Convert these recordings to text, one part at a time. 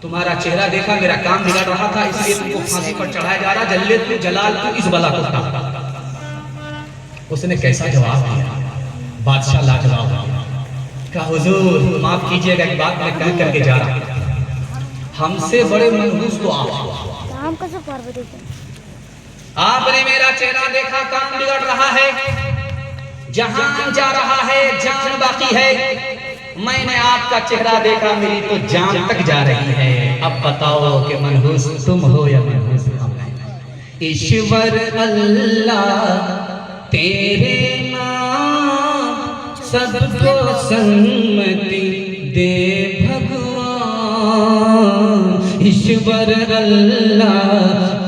तुम्हारा चेहरा देखा, मेरा काम बिगड़ रहा था, इसलिए तुमको फांसी पर चढ़ाया जा रहा, जल्ले तू जलाल तू इस बला को उठा। उसने कैसा जवाब दिया, बादशाह लाजवाब कहा, हुजूर माफ कीजिएगा, एक बात मैं कह करके जा रहा हूं, हमसे बड़े मनहूस तो आप, आपने मेरा चेहरा देखा, काम बिगड़ रहा है, जहान जा रहा है, जान बाकी है, मैंने आपका चेहरा देखा, मेरी तो जान तक जा रही है, अब बताओ कि मनहूस तुम हो या मनहूस हम? ईश्वर अल्लाह तेरे नाम सबको सन्मति दे भगवान, ईश्वर अल्लाह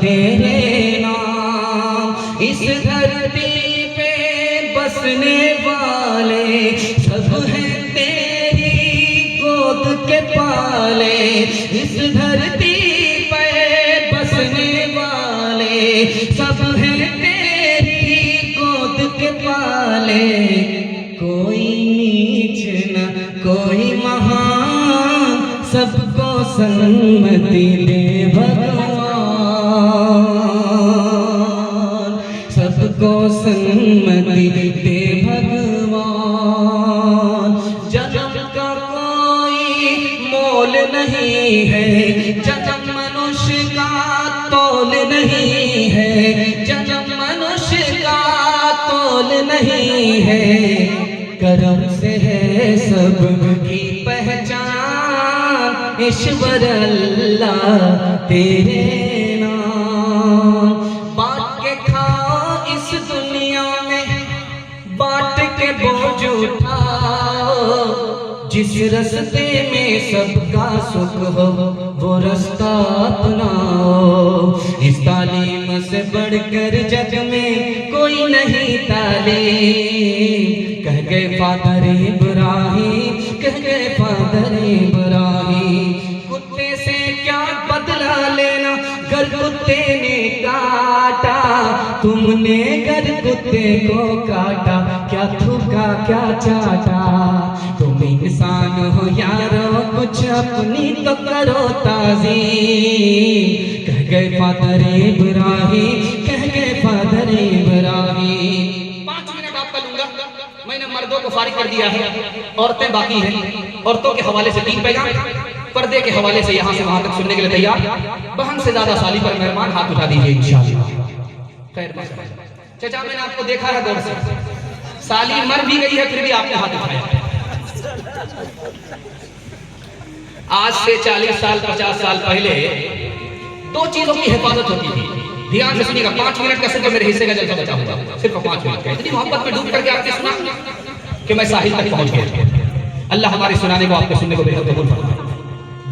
तेरे नाम, इस धरती पे बसने वाले सब हैं के पाले, इस धरती पे बसने वाले सब हैं तेरी गोद के पाले, कोई नीच न कोई महान, सबको सन्मति दे भगवान, सबको सन्मति दे भगवान। जन्म का मोल नहीं है, जन्म मनुष्य का तोल नहीं है, जन्म मनुष्य का तोल नहीं है, करम से है सब की पहचान, ईश्वर अल्लाह तेरे नाम। बांट के खाओ इस दुनिया में, बांट के बोझ उठाओ, जिस रास्ते में सबका सुख हो वो रास्ता अपनाओ, इस तालीम से बढ़कर जग में कोई नहीं तालीम, कह गए फादर इब्राहिम, कह गए फादर इब्राहिम, कुत्ते से क्या बदला लेना, गर कुत्ते ने काटा तुमने, गर कुत्ते को काटा, क्या थूका क्या चाटा, तुम इंसान हो यारो कुछ अपनी तो करो ताज़ीम, कह गए फादर इब्राहिम, कह गए फादर इब्राहिम। 5 मिनट आपका लूंगा, मैंने मर्दों को फारिग कर दिया है, औरतें बाकी हैं, औरतों के हवाले से 3 पैगाम, पर्दे के हवाले से यहाँ से वहां तक सुनने के लिए तैयार, बहन से ज्यादा साली पर मेहमान हाथ उठा दीजिए इंशाअल्लाह। खैर चाचा मैंने आपको देखा है गौर से, साली मर भी गई है फिर भी आपने हाथ उठाया। आज से 40 साल 50 साल पहले 2 चीजों की हिफाजत होती थी, ध्यान से सुनिएगा, 5 मिनट का सिर्फ मेरे हिस्से का जलसा बचा हुआ, सिर्फ 5 मिनट का, इतनी मोहब्बत में डूब करके आपने सुना कि मैं साहिल तक पहुंच गया। अल्लाह हमारे सुनाने को आपके सुनने को बेहद कबूल फरमाए।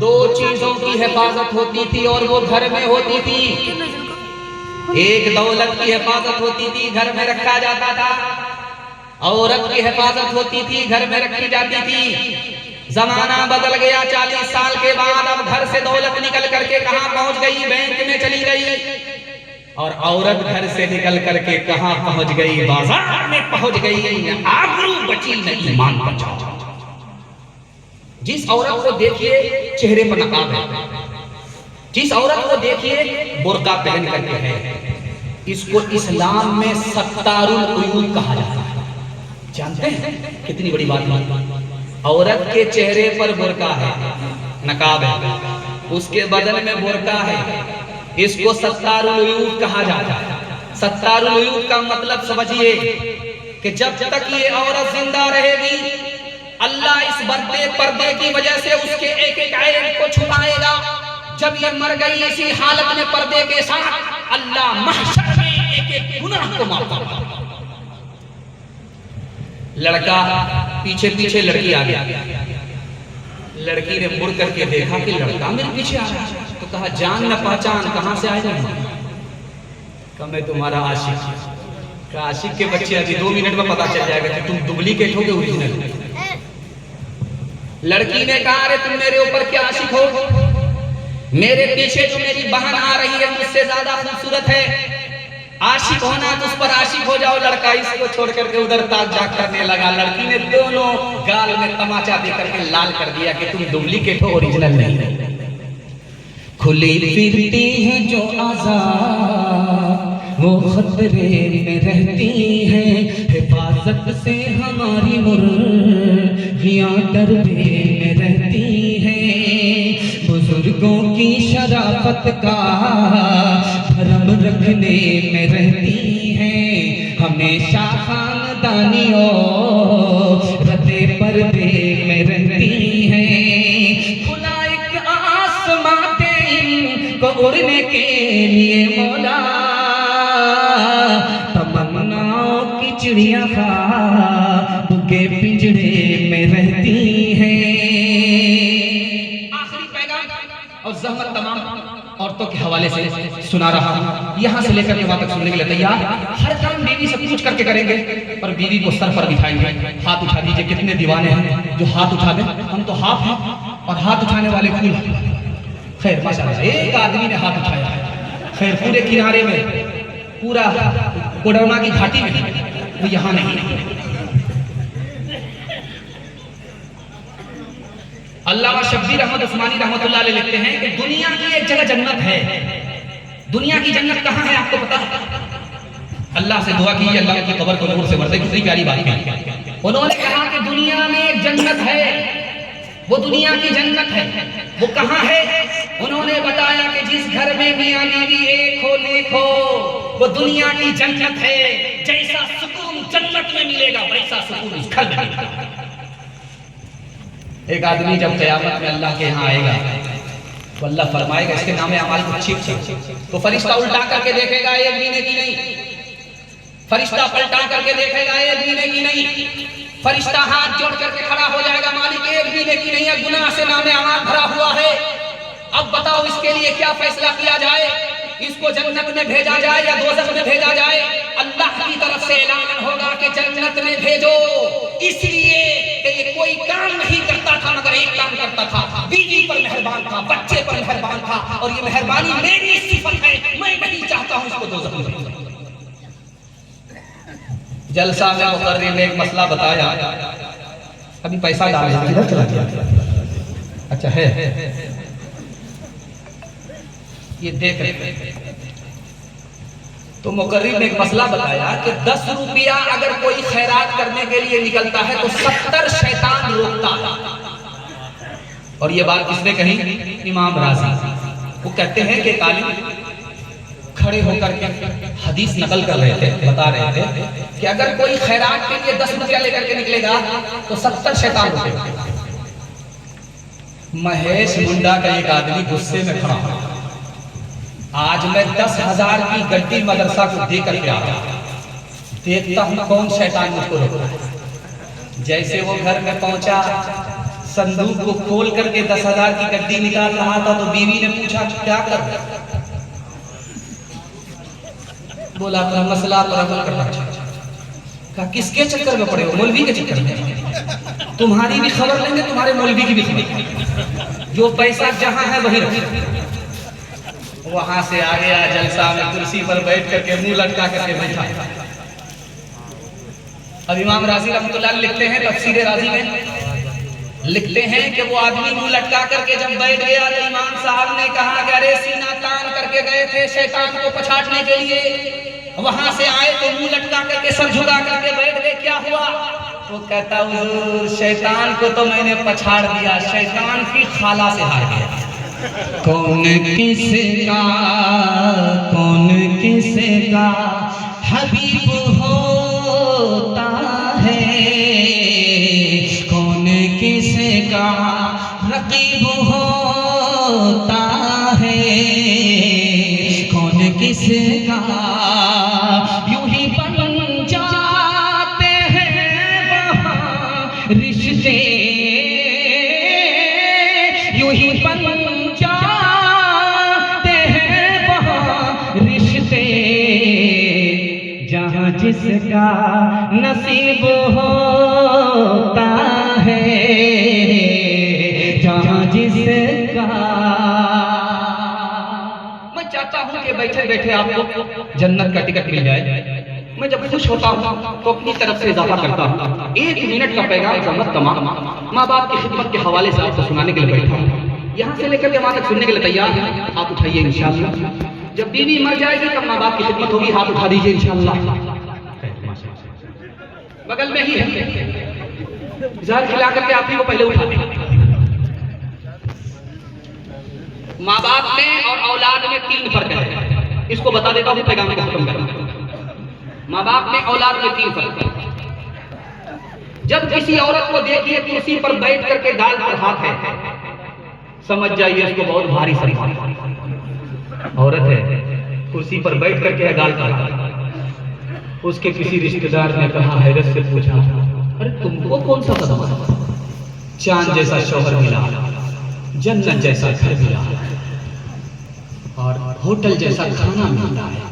2 चीजों की हिफाजत होती थी और वो घर में होती थी, एक दौलत की हिफाजत होती थी, घर में रखा जाता था, औरत की हिफाजत होती थी, घर में रखी जाती थी। जमाना बदल गया, 40 साल के बाद अब घर से दौलत निकल करके कहां पहुंच गई, बैंक में चली गई, और औरत घर से निकल करके कहां पहुंच गई, बाजार में पहुंच गई, न आबरू बची न ईमान बचा। जिस औरत को देखिए चेहरे पर नकाब है, जिस औरत को देखिए बुर्का पहन करके है, इसको इस्लाम में सत्तारुल उयूब कहा जाता है। जानते हैं कितनी बड़ी बात है, औरत के चेहरे पर बुर्का है, नकाब है, उसके बदन में बुर्का है, इसको सत्तारुल उयूब कहा जाता है। सत्तारुल उयूब का मतलब समझिए कि जब तक ये औरत जिंदा रहेगी, अल्लाह इस बदले पर्दे की वजह से उसके एक एक ऐब को छुपाएगा। जब ये मर गई इसी हालत में पर्दे के साथ, अल्लाह महशर में एक एक गुनाह को माफ करेगा। लड़का पीछे पीछे लड़की आ गया, लड़की ने मुड़ करके देखा कि लड़का मेरे पीछे आ रहा है, तो कहा जान न पहचान कहां से आए? कहा मैं तुम्हारा आशिक। कहा आशिक के बच्चे अभी 2 मिनट में पता चल जाएगा कि तुम डुप्लीकेट हो के ओरिजिनल। लड़की ने कहा अरे तुम मेरे ऊपर क्या आशिक हो, मेरे पीछे जो मेरी बहन आ रही है मुझसे ज्यादा खूबसूरत है, आशिक होना तो उस पर आशिक हो जाओ। लड़का इसको छोड़ करके उधर ताक झाक करने लगा। लड़की ने दोनों गाल में तमाचा दे करके लाल कर दिया कि तुम डुप्लीकेट हो, ओरिजिनल नहीं। खुली फिरती है जो आज़ाद वो खतरे में रहती हैं, हिफाजत से हमारी मुर्गियाँ डरबे में रहती हैं। बुजुर्गों की शराफत का भरम रखने में रहती हैं, हमेशा खानदानियों रते पर्दे में रहती हैं। खुला एक आसमां दे इनको उड़ने के लिए मौला, तमन्नाओं की चिड़िया ख्वाब के पिंजरे में रहती हैं। आखिरी पैगाम और ज़हमत तमाम औरतों के हवाले से सुना रहा हूँ, यहाँ से लेकर वहाँ तक सुनने के लिए तैयार। हर काम बीवी से पूछ करके करेंगे, पर बीवी को सर पर बिठाएंगे। हाथ उठा दीजिए, कितने दीवाने हैं जो हाथ उठा दें। हम तो हाथ हैं और हाथ उठाने वाले फूल। खैर माशाल्लाह एक आदमी ने हाथ उठाया है, खैर पूरे किनारे में, पूरा कोडरमा की घाटी में, वो यहाँ नहीं। अल्लामा शब्बीर अहमद उस्मानी रहमतुल्लाह अलैह लिखते हैं कि दुनिया की एक जगह जन्नत है। दुनिया की जन्नत कहाँ है आपको पता है? अल्लाह से दुआ की अल्लाह की कब्र को नूर से भर दे। कितनी प्यारी बात है। उन्होंने कहा कि दुनिया में एक जन्नत है, वो दुनिया की जन्नत है। वो कहाँ है? उन्होंने बताया कि जिस घर में मियां बीवी एक हो नेक हो, वो दुनिया की जन्नत है। जैसा सुकून जन्नत में मिलेगा वैसा सुकून इस घर में मिलेगा। एक आदमी जब क़यामत में अल्लाह के यहाँ आएगा तो अल्लाह फरमाएगा इसके नामे अमाल को ठीक ठीक, तो फरिश्ता उल्टा करके देखेगा एक भी नेकी नहीं, फरिश्ता पलटा करके देखेगा एक भी नेकी नहीं, फरिश्ता हाथ जोड़ करके खड़ा हो जाएगा, मालिक एक भी नेकी नहीं है, गुनाह से नामे अमाल भरा हुआ है। अब बताओ इसके लिए क्या फैसला किया जाए? इसको जन्नत में भेजा जाए या दोज़ख में भेजा जाए? अल्लाह की तरफ से ऐलान होगा कि जन्नत में भेजो, इसलिए कि ये कोई काम नहीं करता था मगर एक काम करता था, बीवी पर मेहरबान था, बच्चे पर मेहरबान था, और ये मेहरबानी मेरी सिफत है, मैं नहीं चाहता हूं इसको दोज़ख में भेजो। जलसा में मुकर्रिर ने एक मसला बताया, अभी पैसा डाल किधर चला गया? अच्छा है ये देख रहे। तो मुकर्रिर ने एक मसला बताया कि 10 रुपया अगर कोई खैरात करने के लिए निकलता है तो 70 शैतान रोकता है। और ये बात किसने कही? इमाम राज़ी। वो कहते हैं कि काली खड़े होकर के हदीस नकल कर रहे थे, बता रहे थे कि अगर कोई खैरात के लिए 10 रुपया लेकर के निकलेगा तो 70 शैतान रोकेगा। महेश मुंडा का एक आदमी गुस्से में खड़ा है, आज मैं 10,000 की गड्डी मदरसा को दे करके आ रहा, देखता हूं कौन शैतान मुझको रोकता है। जैसे वो घर में पहुंचा, संदूक को खोल करके 10,000 की गड्डी निकाल रहा था तो बीवी ने पूछा क्या कर रहा है? बोला अपना मसला पर अमल करना चाहिए। कहा किसके चक्कर में पड़े हो? मौलवी के चक्कर में। तुम्हारी भी खबर लेंगे, तुम्हारे मौलवी की भी खबर। जो पैसा जहां है वही रखें। वहां से आ गया, जलसा में कुर्सी पर बैठ करके मुंह लटका करके बैठा। अब इमाम राज़ी रहमतुल्लाह लिखते हैं, तफसीर राज़ी में लिखते हैं कि वो आदमी मुंह लटका करके जब बैठ गया तो इमाम साहब ने कहा कि अरे सीना तान करके गए थे शैतान को पछाड़ने के लिए, वहां से आए तो मुंह लटका करके सर झुका करके बैठ गए, क्या हुआ? वो कहता हुजूर शैतान को तो मैंने पछाड़ दिया, शैतान की खाला से हार गया। कौन किसका हबीब होता है, कौन किसका रकीब होता है, कौन किसका यूं ही बन जाते हैं वहाँ रिश्ते, यूं ही बन जाते हैं वहाँ रिश्ते, जहाँ जिसका नसीब होता है, जहाँ जिसका। मैं चाहता हूँ कि बैठे बैठे आपको जन्नत का टिकट मिल जाए। मैं जब खुश होता हूँ तो अपनी तरफ से इजाफा करता हूँ। 1 मिनट का पैगाम ज़हमत तमाम माँ बाप की खिदमत के हवाले से आपको सुनाने के लिए बैठा हूँ। यहाँ से लेकर के वहां तक सुनने के लिए तैयार हैं? हाथ उठाइए इंशाअल्लाह। जब बीवी मर जाएगी तब माँ बाप की खिदमत होगी, हाथ उठा दीजिए इंशाअल्लाह। बगल में ही है, जहर खिला करके आप ही को पहले उठा दें। माँ बाप में और औलाद में 3 फर्क है, इसको बता देता हूँ, पैगाम को खत्म करूँ। माँ बाप में औलाद में 3 फर्क है। जब किसी औरत को देखिए कुर्सी पर बैठ करके गाल पर हाथ है, समझ जाइए इसको बहुत भारी सम्मान। औरत है, कुर्सी पर बैठ करके है, गाल पर हाथ। उसके किसी रिश्तेदार ने कहा, हैरत से पूछा, अरे तुमको कौन सा कदम है? चांद जैसा शौहर मिला, जन्नत जैसा घर मिला और होटल जैसा खाना मिलता है,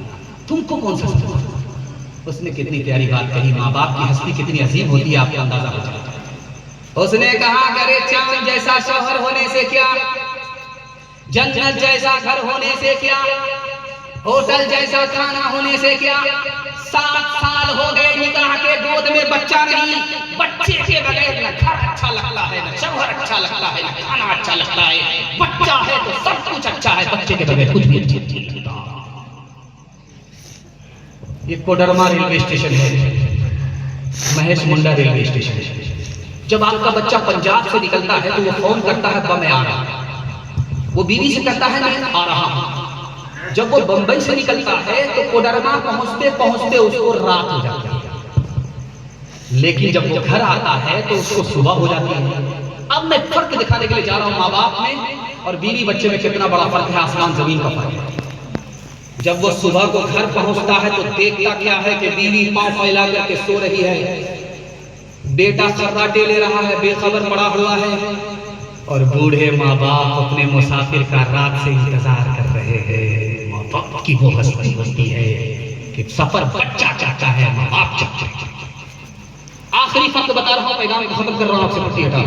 तुमको कौन सा कदम? उसने कितनी प्यारी बात कही। माँ बाप की हस्ती कितनी अजीम होती है, आपको अंदाजा हो जाए। उसने कहा, अरे चांद जैसा शौहर होने से क्या, जन्नत जैसा घर होने से क्या, होटल जैसा खाना होने से क्या, 7 साल हो गए निकाह के, गोद में बच्चा नहीं। बच्चे के बगैर न घर अच्छा लगता है, न शौहर अच्छा लगता है, न खाना अच्छा लगता है। बच्चा है तो सब कुछ अच्छा है, बच्चे के बगैर कुछ भी अच्छा नहीं लगता। ये कोडरमा रेलवे स्टेशन है, महेश मुंडा रेलवे स्टेशन है। जब आपका बच्चा पंजाब से निकलता है तो वो फोन करता है, मैं आ रहा हूं। वो बीवी से कहता है, मैं आ रहा हूं। जब वो बंबई से निकलता है तो कोडरमा पहुंचते पहुंचते उसको रात हो जाती है, लेकिन जब वो घर आता है तो उसको सुबह हो जाती है। अब मैं फर्क दिखाने के लिए जा रहा हूं, माँ बाप में और बीवी बच्चे में कितना बड़ा फर्क है, आसमान जमीन का फर्क है। जब वो सुबह को घर पहुंचता है तो देखता क्या है कि बीवी पांव फैला करके सो रही है, बेटा खर्राटे ले रहा है, बेखबर पड़ा हुआ है, और बूढ़े माँ बाप अपने मुसाफिर का रात से इंतजार कर रहे हैं। माँ बाप की वो हस्ती होती है कि सफर बच्चा चाहता है, माँ बाप चाहते हैं। आखिरी फर्क बता रहा हूं, पैगाम को खत्म कर रहा हूं, आपसे पट्टी हटा।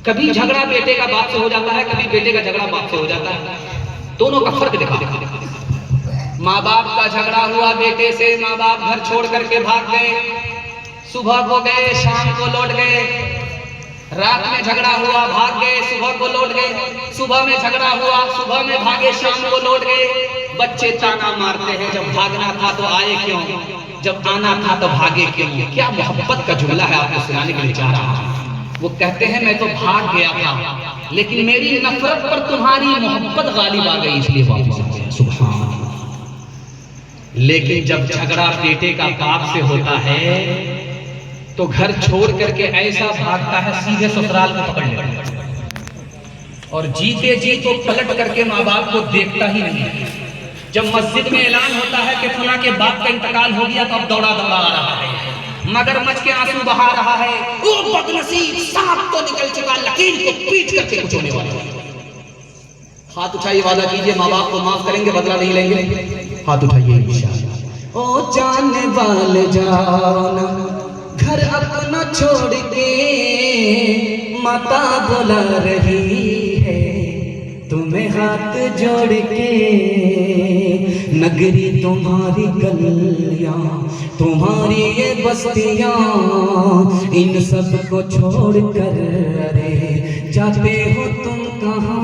कभी झगड़ा बेटे का बाप से हो जाता है, कभी बेटे का झगड़ा बाप से हो जाता है। दोनों का फर्क दिखा। माँ बाप का झगड़ा हुआ बेटे से, माँ बाप घर छोड़ करके भाग गए, सुबह को गए, शाम को लौट गए। रात में झगड़ा हुआ, भाग गए, सुबह को लौट गए। सुबह में झगड़ा हुआ, सुबह में भागे, शाम को लौट गए। बच्चे ताना मारते हैं, जब भागना था तो आए क्यों, जब आना था तो भागे क्यों। क्या मोहब्बत का जुमला है, आपको सुनाने के लिए जा रहा हूं। वो कहते हैं, मैं तो भाग गया था, लेकिन मेरी नफरत पर तुम्हारी मोहब्बत गालिब आ गई, इसलिए वापस आ गया। सुभान अल्लाह। लेकिन जब झगड़ा बेटे का बाप से होता है तो घर छोड़ करके ऐसा भागता है, सीधे ससुराल को पकड़ लेता है, और जीते जी तो पलट करके माँ बाप को देखता ही नहीं है। जब मस्जिद में ऐलान होता है कि फला के बाप का इंतकाल हो गया, तो अब दौड़ा दौड़ा आ रहा है, मगरमच्छ के आंसू बहा रहा है। वो बदनसीब सांप तो निकल चुका, लकीर को पीट करके कुछ होने वाला है। हाथ उठाइए, वादा कीजिए माँ बाप को माफ करेंगे, बदला नहीं लेंगे। हाथ उठाइए इंशाअल्लाह। ओ जाने वाले जाओ ना घर अपना छोड़ के, माता बुला रही है तुम्हें हाथ जोड़ के। नगरी तुम्हारी गलियां, तुम्हारी ये बस्तियां, इन सब को छोड़ कर अरे जाते हो तुम कहाँ।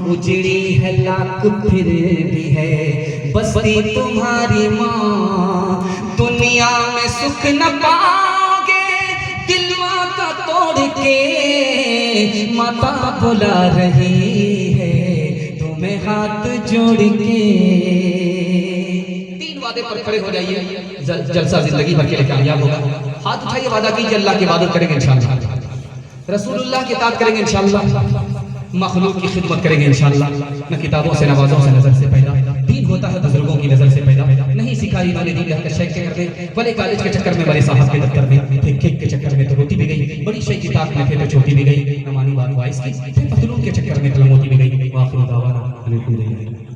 उजड़ी है लाख फिर भी है बस्ती तुम्हारी माँ। दुनिया में सुख न पाओगे दिलवा का तोड़ के, माता बुला रही है तुम्हें हाथ जोड़ के। 3 वादे पर खड़े हो जाइए, जलसा जिंदगी भर के लिए कामयाब होगा। हाथ उठाइए, वादा कीजिए अल्लाह की इबादत करेंगे इंशाअल्लाह, रसूलुल्लाह की इताअत करेंगे इंशाअल्लाह, मखलूक की खिदमत करेंगे इंशाअल्लाह। न किताबों से नवाजों से नजर से पैदा, दीन होता है बुजुर्गों की नजर से पैदा। नहीं सिखाई इन्होंने दीन रहकर शेख के करने, बड़े कॉलेज के चक्कर में, बड़े साहब के दफ्तर में, फिर केक के चक्कर में तो रोटी भी गई, बड़ी शेख की ताक में थे तो छोटी भी गई, न मानी बात वाइस की, फिर पतलून के चक्कर में तो लंगोटी भी गई।